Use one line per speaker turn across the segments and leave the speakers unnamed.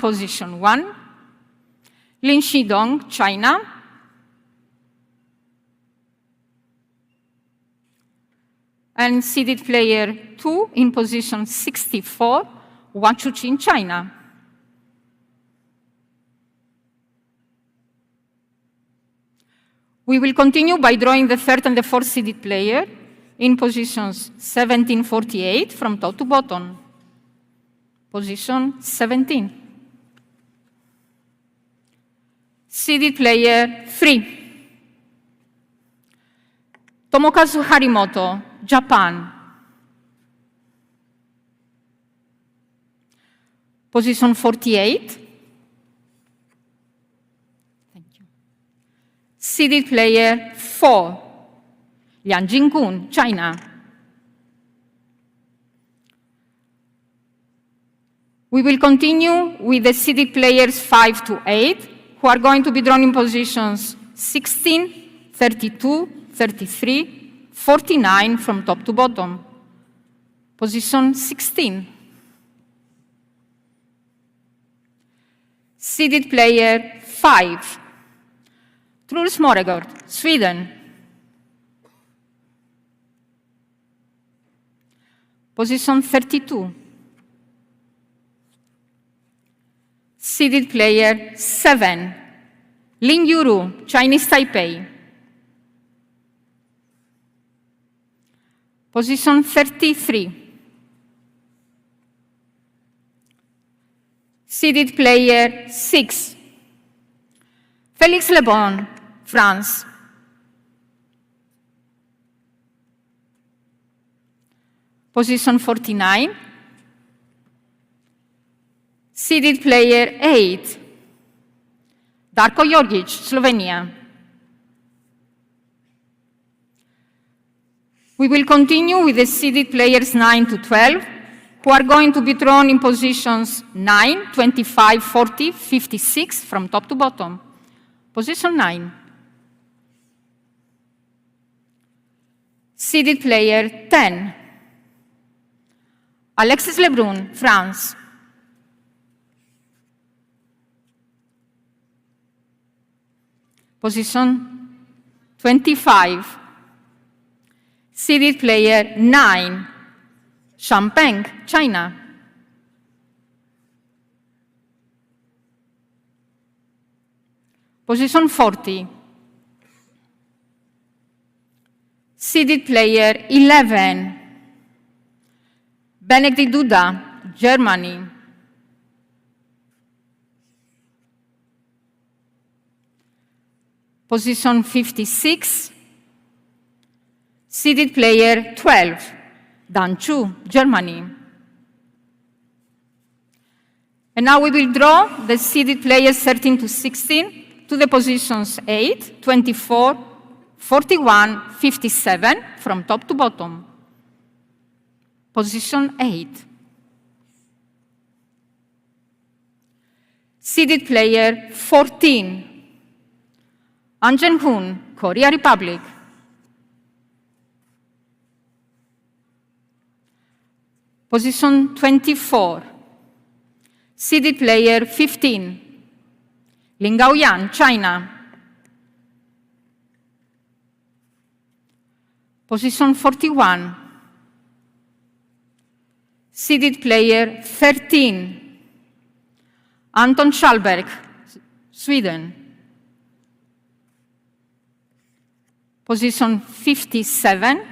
position 1. Lin Xidong, China. And seeded player 2 in position 64, Wang Chuqin, China. We will continue by drawing the third and the fourth seeded player in positions 1748 from top to bottom. Position 17. Seeded player 3. Tomokazu Harimoto, Japan. Position 48. Thank you. Seeded player 4. Liang Jingkun, China. We will continue with the seeded players 5 to 8, who are going to be drawn in positions 16, 32, 33, 49 from top to bottom. Position 16. Seeded player 5. Truls Moregård, Sweden. Position 32. Seeded player 7. Lin Yuru, Chinese Taipei. Position 33. Seeded player 6. Félix Lebon, France. Position 49. Seeded player 8. Darko Jorgic, Slovenia. We will continue with the seeded players 9 to 12, who are going to be drawn in positions 9, 25, 40, 56 from top to bottom. Position 9. Seeded player 10. Alexis Lebrun, France. Position 25. Seeded player 9. Champeng, China. Position 40. Seeded player 11. Benedikt Duda, Germany. Position 56. Seeded player 12. Dan Chu, Germany. And now we will draw the seeded players 13 to 16 to the positions 8, 24, 41, 57 from top to bottom. Position 8. Seeded player 14. An Jae-hoon, Korea Republic. Position 24. Seeded player 15. Lin Gaoyan, China. Position 41. Seeded player 13. Anton Schallberg, Sweden. Position 57.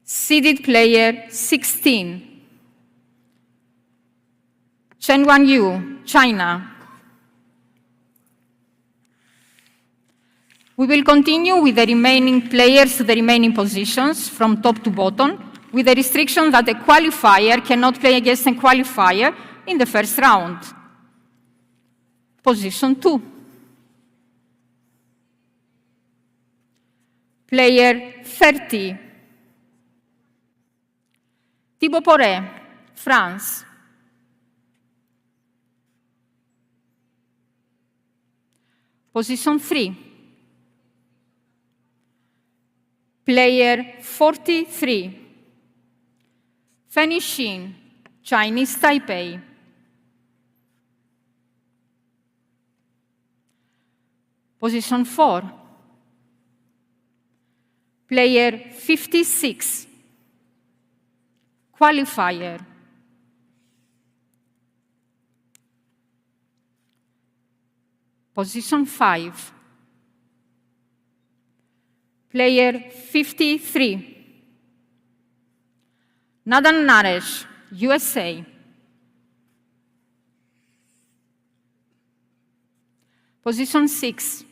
Seeded player 16. Chen Wanyu, China. We will continue with the remaining players to the remaining positions from top to bottom, with the restriction that a qualifier cannot play against a qualifier in the first round. Position 2. Player 30. Thibaut Poré, France. Position 3. Player 43. Fanny Xin, Chinese Taipei. Position 4. Player 56. Qualifier. Position 5. Player 53. Nadan Naresh, USA. Position 6.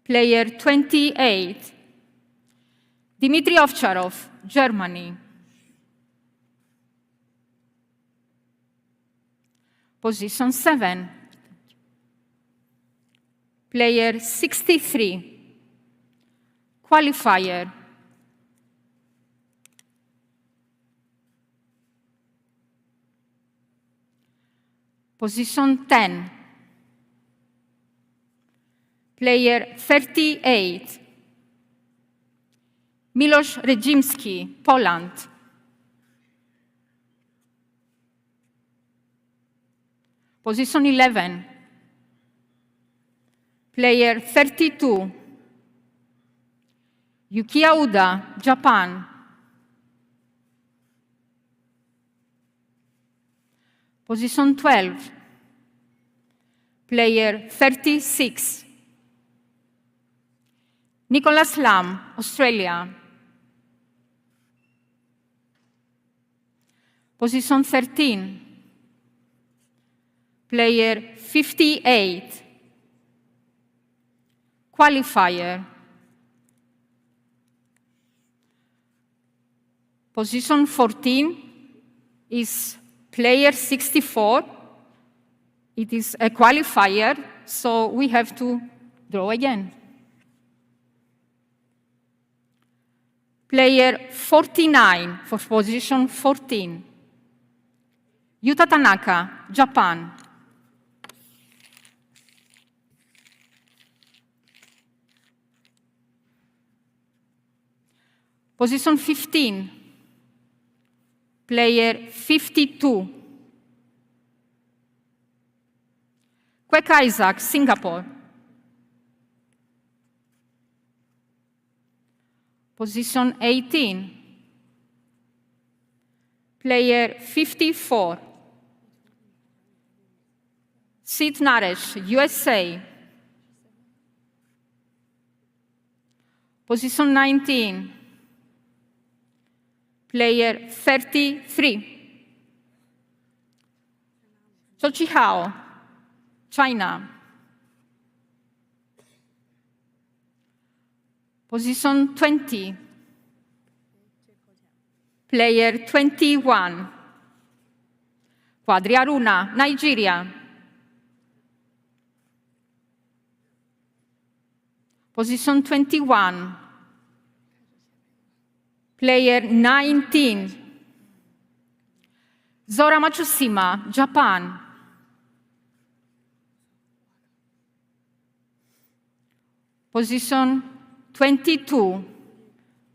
Player 28. Dmitry Ovcharov, Germany. Position 7. Player 63. Qualifier. Position 10. Player 38. Miloš Redzimski, Poland. Position 11. Player 32. Yukiya Uda, Japan. Position 12. Player 36. Nicholas Lam, Australia. Position 13. Player 58. Qualifier. Position 14 is player 64. It is a qualifier, so we have to draw again. Player 49 for position 14. Yuta Tanaka, Japan. Position 15. Player 52. Kwek Isaac, Singapore. Position 18. Player 54. Sid Naresh, USA. Position 19. Player 33. Zhou Qihao, China. Position 20. Player 21. Quadri Aruna, Nigeria. Position 21. Player 19. Zora Matsushima, Japan. Position 22.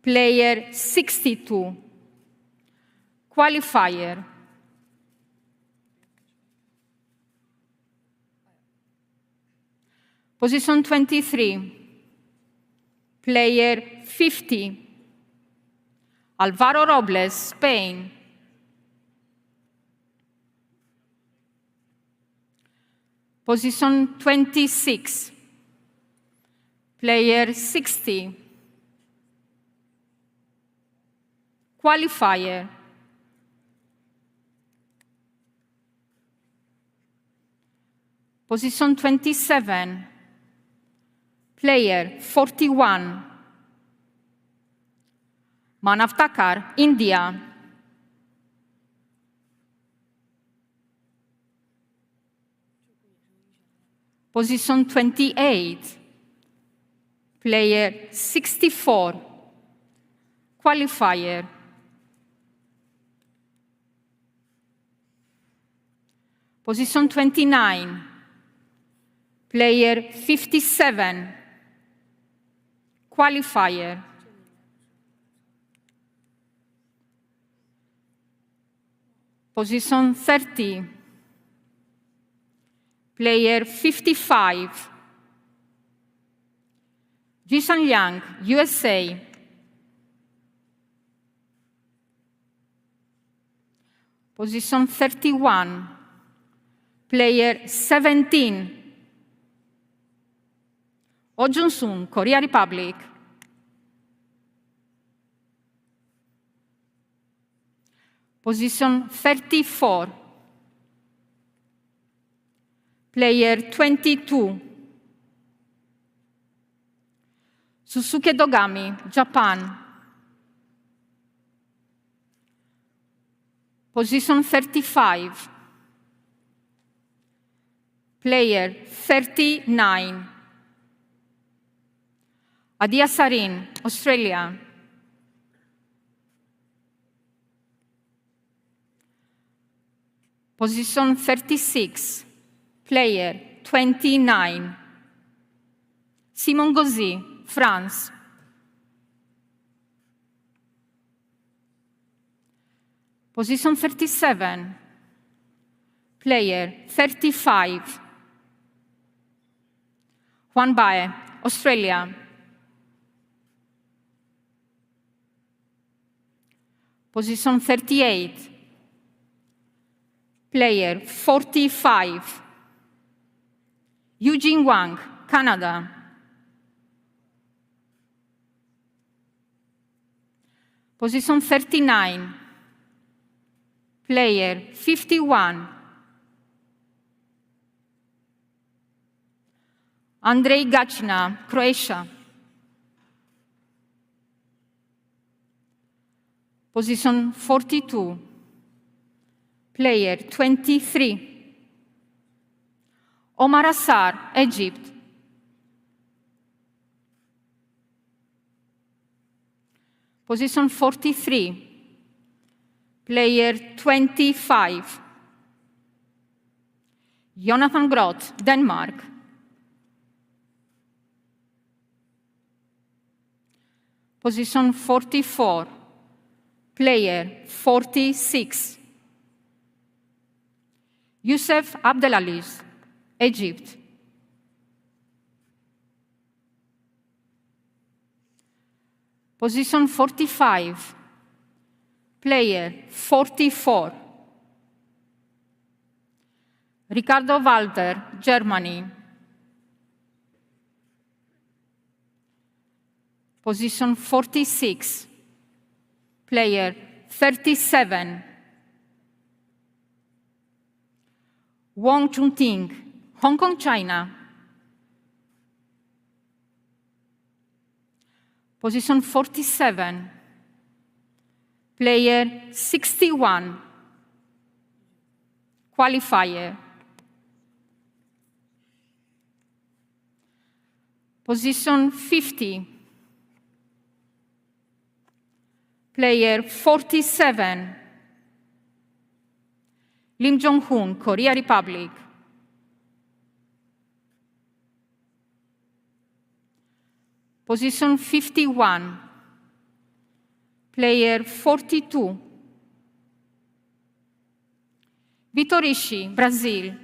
Player 62. Qualifier. Position 23. Player 50. Alvaro Robles, Spain. Position 26. Player 60. Qualifier. Position 27. Player 41. Manav Thakkar, India. Position 28. Player 64. Qualifier. Position 29. Player 57. Qualifier. Position 30. Player 55. Jishan Liang, USA. Position 31, player 17. Oh Jun-sun, Korea Republic. Position 34, player 22. Susuke Dogami, Japan. Position 35, player 39. Adia Sarin, Australia. Position 36, player 29. Simon Gauzy, France. Position 37, player 35. Juan Bae, Australia. Position 38, player 45. Eugene Wang, Canada. Position 39, player 51. Andrei Gacina, Croatia. Position 42, player 23. Omar Assar, Egypt. Position 43, player 25. Jonathan Groth, Denmark. Position 44, player 46. Youssef Abdelaziz, Egypt. Position 45, player 44. Ricardo Walter, Germany. Position 46, player 37. Wong Chunting, Hong Kong, China. Position 47, player 61. Qualifier. Position 50, player 47. Lim Jong-hoon, Korea Republic. Position 51, player 42. Vitor Ishii, Brazil.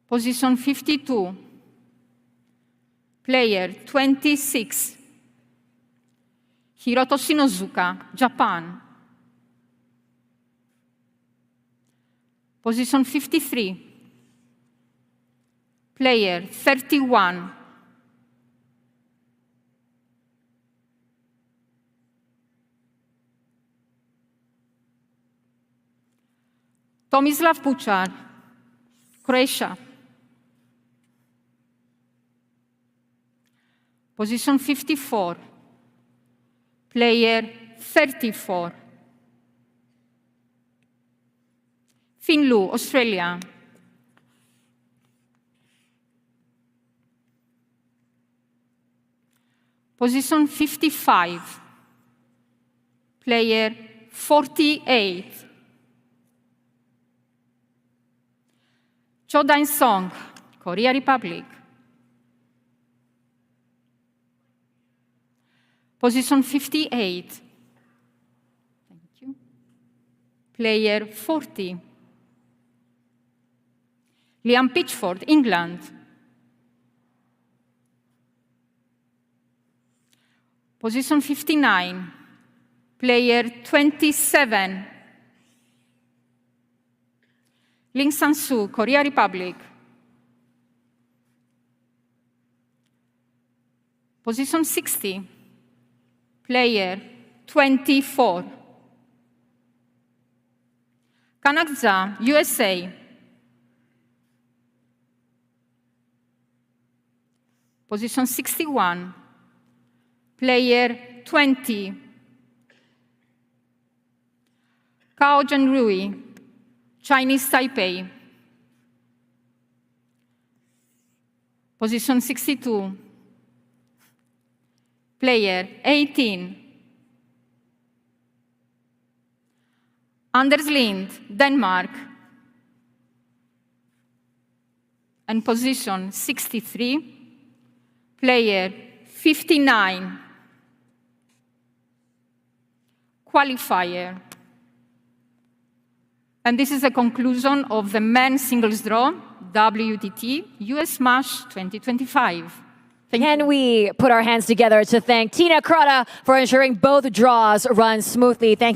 Position 52, player 26. Hiroto Shinozuka, Japan. Position 53, player 31. Tomislav Puchar, Croatia. Position 54, player 34. Fin Lu, Australia. Position 55, player 48. Cho Dain-song, Korea Republic. Position 58, thank you. Player 40. Liam Pitchford, England. Position 59, player 27. Ling Sang-soo, Korea Republic. Position 60, player 24. Kanakza, USA. Position 61, player 20. Cao Zhenrui, Chinese Taipei. Position 62, player 18. Anders Lind, Denmark. And position 63, player 59. Qualifier. And this is the conclusion of the men's singles draw, WTT US Smash 2025.
Can we put our hands together to thank Tina Crotta for ensuring both draws run smoothly? Thank you.